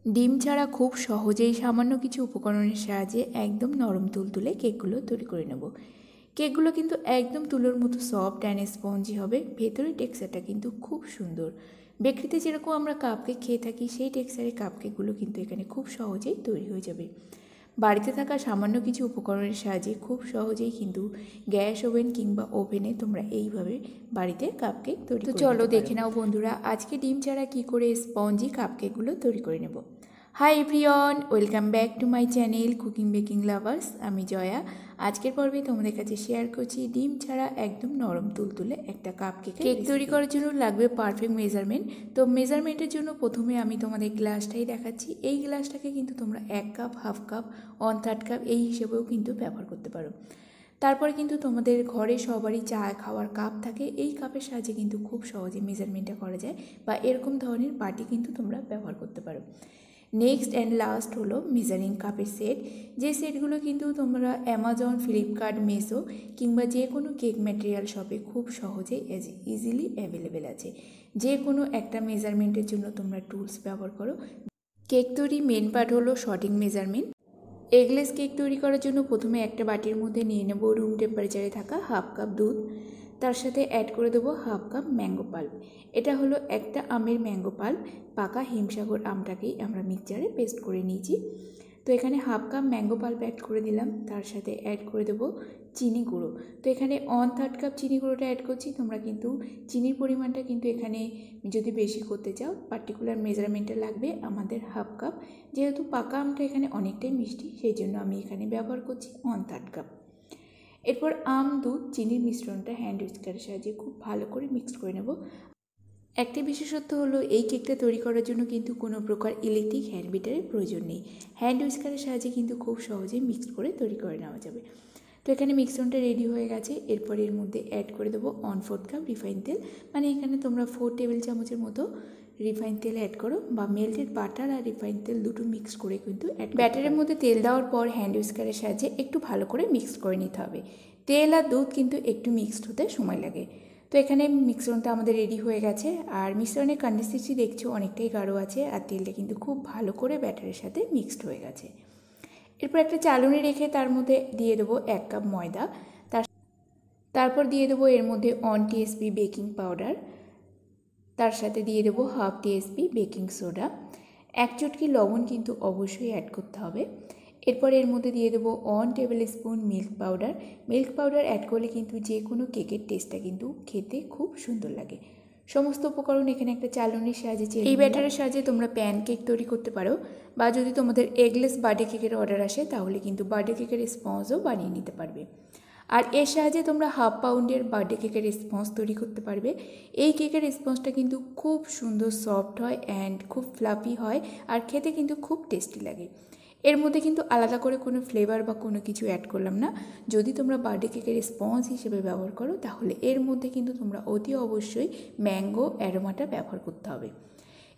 ডিম ছাড়া খুব সহজেই সামান্য কিছু উপকরণের সাহায্যে একদম নরম তুলতুলে কেকগুলো তৈরি করে নেব। কেকগুলো কিন্তু একদম তুলোর মতো সফট অ্যান্ড স্পঞ্জি হবে। ভেতরের টেক্সচারটা কিন্তু খুব সুন্দর। বেকারিতে যেরকম আমরা কাপকেক খেয়ে থাকি সেই টেক্সচারের কাপকেকগুলো কিন্তু এখানে খুব সহজেই তৈরি হয়ে যাবে। বাড়িতে থাকা সামান্য কিছু উপকরণের সাহায্যে খুব সহজেই কিন্তু গ্যাস ওভেন কিংবা ওভেনে তোমরা এইভাবে বাড়িতে কাপকেক তৈরি করে নিতে পারো। চলো দেখে নাও বন্ধুরা, আজকে ডিম ছাড়া কী করে স্পঞ্জি কাপকেকগুলো তৈরি করে নেব। Hi everyone, welcome back to my channel cooking baking lovers. আমি জয়া। আজকের পর্বে তোমাদের কাছে শেয়ার করছি ডিম ছাড়া একদম নরম তুলতুলে একটা কাপকেক তৈরি করার জন্য লাগবে পারফেক্ট মেজারমেন্ট। তো মেজারমেন্টের জন্য প্রথমে আমি তোমাদের গ্লাসটাই দেখাচ্ছি। এই গ্লাসটাকে কিন্তু তোমরা 1 কাপ, হাফ কাপ, 1/3 কাপ এই হিসেবেও কিন্তু ব্যবহার করতে পারো। তারপরে কিন্তু তোমাদের ঘরে সবারই চা খাওয়ার কাপ থাকে, এই কাপের সাহায্যে কিন্তু খুব সহজে মেজারমেন্টটা করা যায়, বা এরকম ধরনের বাটি কিন্তু তোমরা ব্যবহার করতে পারো। নেক্সট অ্যান্ড লাস্ট হলো মেজারিং কাপের সেট। যে সেটগুলো কিন্তু তোমরা অ্যামাজন, ফ্লিপকার্ট, মেসো কিংবা যে কোনো কেক ম্যাটেরিয়াল শপে খুব সহজে ইজিলি অ্যাভেলেবেল আছে। যে কোনো একটা মেজারমেন্টের জন্য তোমরা টুলস ব্যবহার করো। কেক তৈরি মেন পার্ট হলো সঠিক মেজারমেন্ট। এগলেস কেক তৈরি করার জন্য প্রথমে একটা বাটির মধ্যে নিয়ে নেব রুম টেম্পারেচারে থাকা হাফ কাপ দুধ। তার সাথে অ্যাড করে দেবো হাফ কাপ ম্যাঙ্গো পাল্প। এটা হলো একটা আমের ম্যাঙ্গো পাল্প, পাকা হিমসাগর আমটাকেই আমরা মিক্সচারে পেস্ট করে নিয়েছি। তো এখানে half cup mango pulp add করে দিলাম। তার সাথে অ্যাড করে দেবো চিনি গুঁড়ো। তো এখানে 1/3 কাপ চিনি গুঁড়োটা অ্যাড করছি। তোমরা কিন্তু চিনির পরিমাণটা কিন্তু এখানে যদি বেশি করতে চাও পার্টিকুলার মেজারমেন্টে লাগবে আমাদের হাফ কাপ। যেহেতু পাকা আমটা এখানে অনেকটাই মিষ্টি, সেই জন্য আমি এখানে ব্যবহার করছি 1/3 কাপ। এরপর আম, দুধ, চিনির মিশ্রণটা হ্যান্ড হুইস্কারের সাহায্যে খুব ভালো করে মিক্সড করে নেব। একটি বিশেষত্ব হলো এই কেকটা তৈরি করার জন্য কিন্তু কোনো প্রকার ইলেকট্রিক হ্যান্ড বিটারের প্রয়োজন নেই। হ্যান্ড হুইস্কারের সাহায্যে কিন্তু খুব সহজে মিক্সড করে তৈরি করে নেওয়া যাবে। তো এখানে মিশ্রণটা রেডি হয়ে গেছে। এরপর এর মধ্যে অ্যাড করে দেবো 1/4 কাপ রিফাইন তেল। মানে এখানে তোমরা 4 টেবিল চামচের মতো রিফাইন তেল অ্যাড করো, বা মেল্টেড বাটার আর রিফাইন তেল দুটো মিক্স করে কিন্তু ব্যাটারের মধ্যে তেল দেওয়ার পর হ্যান্ড হুইস্কারের সাহায্যে একটু ভালো করে মিক্স করে নিতে হবে। তেল আর দুধ কিন্তু একটু মিক্সড হতে সময় লাগে। তো এখানে মিশ্রণটা আমাদের রেডি হয়ে গেছে। আর মিশ্রণের কনসিস্টেন্সি দেখছো অনেকটাই গাঢ় আছে, আর তেলটা কিন্তু খুব ভালো করে ব্যাটারের সাথে মিক্সড হয়ে গেছে। এরপর একটা চালনি রেখে তার মধ্যে দিয়ে দেবো 1 কাপ ময়দা। তারপর দিয়ে দেবো এর মধ্যে 1 টিএসপি বেকিং পাউডার। তার সাথে দিয়ে দেবো হাফ টিএসপি বেকিং সোডা। 1 চুটকি লবণ কিন্তু অবশ্যই অ্যাড করতে হবে। এরপর এর মধ্যে দিয়ে দেবো 1 tablespoon milk powder. Milk powder add করলে কিন্তু যে কোনো কেকের টেস্টটা কিন্তু খেতে খুব সুন্দর লাগে। সমস্ত উপকরণ এখানে একটা চালনির সাহায্যে এই ব্যাটারের সাহায্যে তোমরা প্যান কেক তৈরি করতে পারো, বা যদি তোমাদের এগলেস বার্থডে কেকের অর্ডার আসে তাহলে কিন্তু বার্থডে কেকের স্পঞ্জও বানিয়ে নিতে পারবে। আর এর সাহায্যে তোমরা হাফ পাউন্ডের বার্থডে কেকের স্পঞ্জ তৈরি করতে পারবে। এই কেকের স্পঞ্জটা কিন্তু খুব সুন্দর সফট হয় অ্যান্ড খুব ফ্লাফি হয়, আর খেতে কিন্তু খুব টেস্টি লাগে। এর মধ্যে কিন্তু আলাদা করে কোনো ফ্লেভার বা কোনো কিছু অ্যাড করলাম না। যদি তোমরা বার্থডে কেকের স্পঞ্জ হিসেবে ব্যবহার করো তাহলে এর মধ্যে কিন্তু তোমরা অতি অবশ্যই ম্যাঙ্গো অ্যারোমাটা ব্যবহার করতে হবে।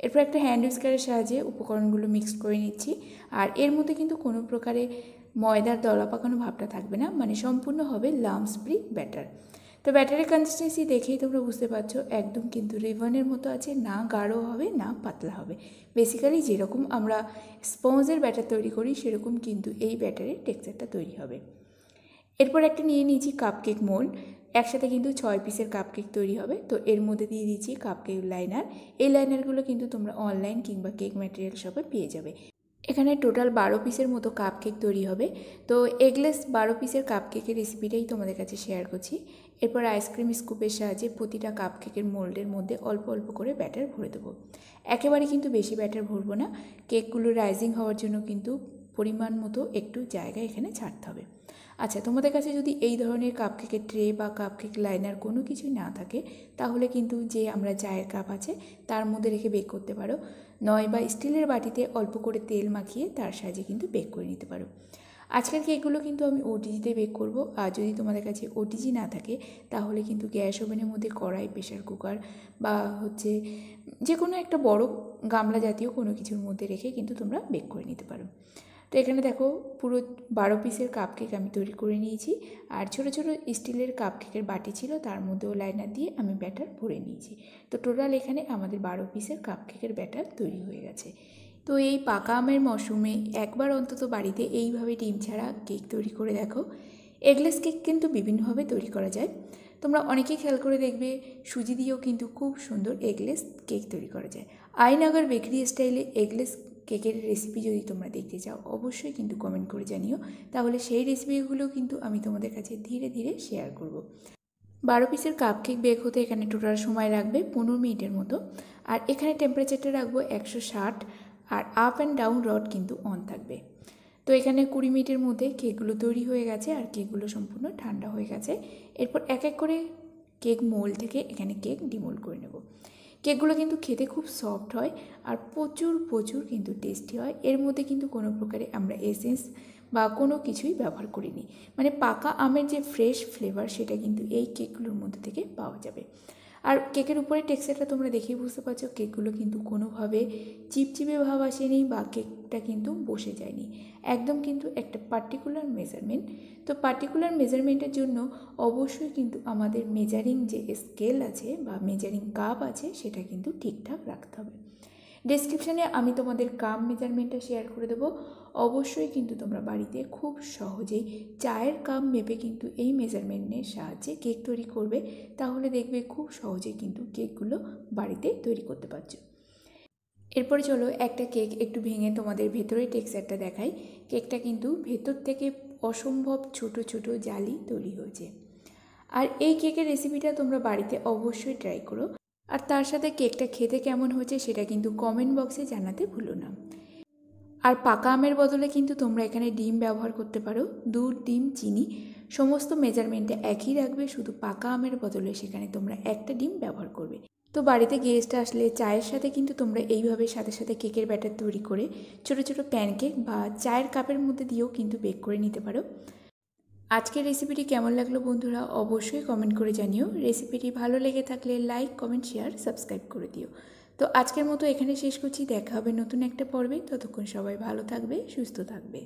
এরপর একটা হ্যান্ড হুইস্কারের সাহায্যে উপকরণগুলো মিক্স করে নিচ্ছি। আর এর মধ্যে কিন্তু কোনো প্রকারে ময়দার দলা পাকানো ভাবটা থাকবে না, মানে সম্পূর্ণ হবে লাম্পস ফ্রি ব্যাটার। তো ব্যাটারের কনসিস্টেন্সি দেখেই তোমরা বুঝতে পারছো একদম কিন্তু রিবনের মতো আছে, না গাঢ় হবে না পাতলা হবে। বেসিক্যালি যেরকম আমরা স্পঞ্জের ব্যাটার তৈরি করি সেরকম কিন্তু এই ব্যাটারের টেক্সচারটা তৈরি হবে। এরপর একটা নিয়ে নিয়েছি কাপকেক মোল্ড। একসাথে কিন্তু 6 পিসের কাপকেক তৈরি হবে। তো এর মধ্যে দিয়ে দিচ্ছি কাপকেক লাইনার। এই লাইনারগুলো কিন্তু তোমরা অনলাইন কিংবা কেক ম্যাটেরিয়াল শপে পেয়ে যাবে। এখানে টোটাল 12 পিসের মতো কাপকেক তৈরি হবে। তো এগলেস 12 পিসের কাপকেকের রেসিপিটাই তোমাদের কাছে শেয়ার করছি। এরপর আইসক্রিম স্কুপের সাহায্যে প্রতিটা কাপকেকের মোল্ডের মধ্যে অল্প অল্প করে ব্যাটার ভরে দেবো। একেবারে কিন্তু বেশি ব্যাটার ভরবো না, কেকগুলো রাইজিং হওয়ার জন্য কিন্তু পরিমাণ মতো একটু জায়গা এখানে ছাড়তে হবে। আচ্ছা, তোমাদের কাছে যদি এই ধরনের কাপকেকের ট্রে বা কাপকেক লাইনার কোনো কিছুই না থাকে তাহলে কিন্তু যে আমরা চায়ের কাপ আছে তার মধ্যে রেখে বেক করতে পারো, নয় বা স্টিলের বাটিতে অল্প করে তেল মাখিয়ে তার সাহায্যে কিন্তু বেক করে নিতে পারো। আজকের কেকগুলো কিন্তু আমি ওটিজিতে বেক করব। আর যদি তোমাদের কাছে ওটিজি না থাকে তাহলে কিন্তু গ্যাস ওভেনের মধ্যে কড়াই, প্রেশার কুকার বা যে কোনো একটা বড় গামলা জাতীয় কোনো কিছুর মধ্যে রেখে কিন্তু তোমরা বেক করে নিতে পারো। তো এখানে দেখো পুরো 12 পিসের কাপকেক আমি তৈরি করে নিয়েছি। আর ছোটো ছোটো স্টিলের কাপকেকের বাটি ছিল, তার মধ্যেও লাইনার দিয়ে আমি ব্যাটার ভরে নিয়েছি। তো টোটাল এখানে আমাদের 12 পিসের কাপকেকের ব্যাটার তৈরি হয়ে গেছে। তো এই পাকা আমের মৌসুমে একবার অন্তত বাড়িতে এইভাবে ডিম ছাড়া কেক তৈরি করে দেখো। এগলেস কেক কিন্তু বিভিন্নভাবে তৈরি করা যায়। তোমরা অনেকেই খেয়াল করে দেখবে সুজি দিয়েও কিন্তু খুব সুন্দর এগলেস কেক তৈরি করা যায়। আইনাগর বেকারি স্টাইলে এগলেস কেকের রেসিপি যদি তোমরা দেখতে চাও অবশ্যই কিন্তু কমেন্ট করে জানিও, তাহলে সেই রেসিপিগুলো কিন্তু আমি তোমাদের কাছে ধীরে ধীরে শেয়ার করব। 12 পিসের কাপ কেক বেক হতে এখানে টোটাল সময় লাগবে 15 মিনিটের মতো। আর এখানে টেম্পারেচারটা রাখবো 160, আর আপ অ্যান্ড ডাউন রড কিন্তু অন থাকবে। তো এখানে 20 মিনিটের মধ্যে কেকগুলো তৈরি হয়ে গেছে আর কেকগুলো সম্পূর্ণ ঠান্ডা হয়ে গেছে। এরপর এক এক করে কেক মোল্ড থেকে এখানে কেক ডিমোল্ড করে নেব। কেকগুলো কিন্তু খেতে খুব সফট হয় আর প্রচুর প্রচুর কিন্তু টেস্টি হয়। এর মধ্যে কিন্তু কোনো প্রকারে আমরা এসেন্স বা কোনো কিছুই ব্যবহার করিনি, মানে পাকা আমের যে ফ্রেশ ফ্লেভার সেটা কিন্তু এই কেকগুলোর মধ্যে থেকে পাওয়া যাবে। আর কেকের উপরে টেক্সচারটা তোমরা দেখেই বুঝতে পারছো কেকগুলো কিন্তু কোনোভাবে চিপচিপে ভাব আসেনি বা কেকটা কিন্তু বসে যায়নি, একদম কিন্তু একটা পার্টিকুলার মেজারমেন্ট। তো পার্টিকুলার মেজারমেন্টের জন্য অবশ্যই কিন্তু আমাদের মেজারিং যে স্কেল আছে বা মেজারিং কাপ আছে সেটা কিন্তু ঠিকঠাক রাখতে হবে। ডেসক্রিপশানে আমি তোমাদের কাপ মেজারমেন্টটা শেয়ার করে দেবো। অবশ্যই কিন্তু তোমরা বাড়িতে খুব সহজেই চায়ের কাপ মেপে কিন্তু এই মেজারমেন্টের সাহায্যে কেক তৈরি করবে, তাহলে দেখবে খুব সহজেই কিন্তু কেকগুলো বাড়িতে তৈরি করতে পারছো। এরপরে চলো একটা কেক একটু ভেঙে তোমাদের ভেতরের টেক্সচারটা দেখাই। কেকটা কিন্তু ভেতর থেকে অসম্ভব ছোট ছোট জালি তৈরি হয়েছে। আর এই কেকের রেসিপিটা তোমরা বাড়িতে অবশ্যই ট্রাই করো, আর তার সাথে কেকটা খেতে কেমন হয়েছে সেটা কিন্তু কমেন্ট বক্সে জানাতে ভুলো না। আর পাকা আমের বদলে কিন্তু তোমরা এখানে ডিম ব্যবহার করতে পারো। দুধ, ডিম, চিনি সমস্ত মেজারমেন্টে একই রাখবে, শুধু পাকা আমের বদলে সেখানে তোমরা একটা ডিম ব্যবহার করবে। তো বাড়িতে গেস্ট আসলে চায়ের সাথে কিন্তু তোমরা এইভাবে সাথে সাথে কেকের ব্যাটার তৈরি করে ছোটো ছোটো প্যানকেক বা চায়ের কাপের মধ্যে দিয়েও কিন্তু বেক করে নিতে পারো। আজকের রেসিপিটি কেমন লাগলো বন্ধুরা অবশ্যই কমেন্ট করে জানিও। রেসিপিটি ভালো লেগে থাকলে লাইক, কমেন্ট, শেয়ার, সাবস্ক্রাইব করে দিও। তো আজকের মতো এখানে শেষ করছি, দেখা হবে নতুন একটা পর্বে। ততক্ষণ সবাই ভালো থাকবে, সুস্থ থাকবে।